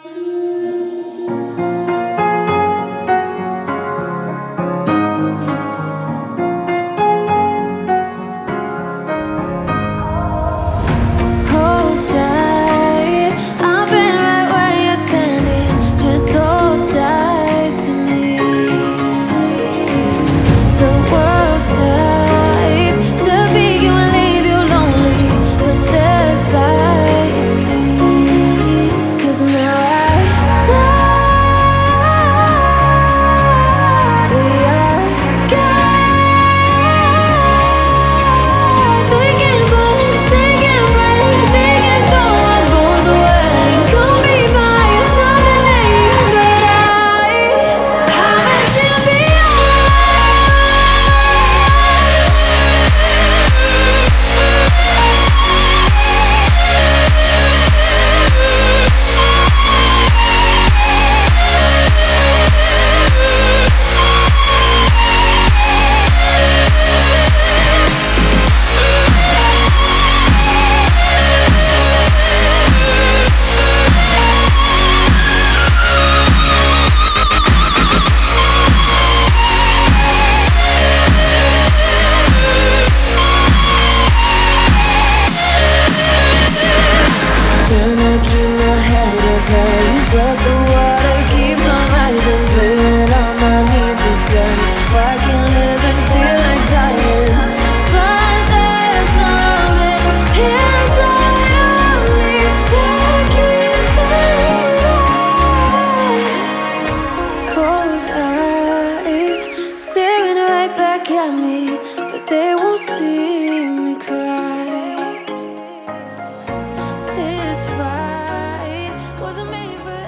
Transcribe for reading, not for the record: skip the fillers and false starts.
Hold tight, I've been right where you're standing. Just hold tight to me. The world tries to beat you and leave you lonely, but there's light you sleep. 'Cause now I know we are God. They can push, they can break, they can throw our bones away. Call me by another name, but I'm a champion. Tryna keep my head up high, but the water keeps on rising. Praying on my knees besides. Why can't live and feel like dying? But there's something inside of me that keeps believing. Cold eyes staring right back at me, but they won't see me cry. This fight wasn't made for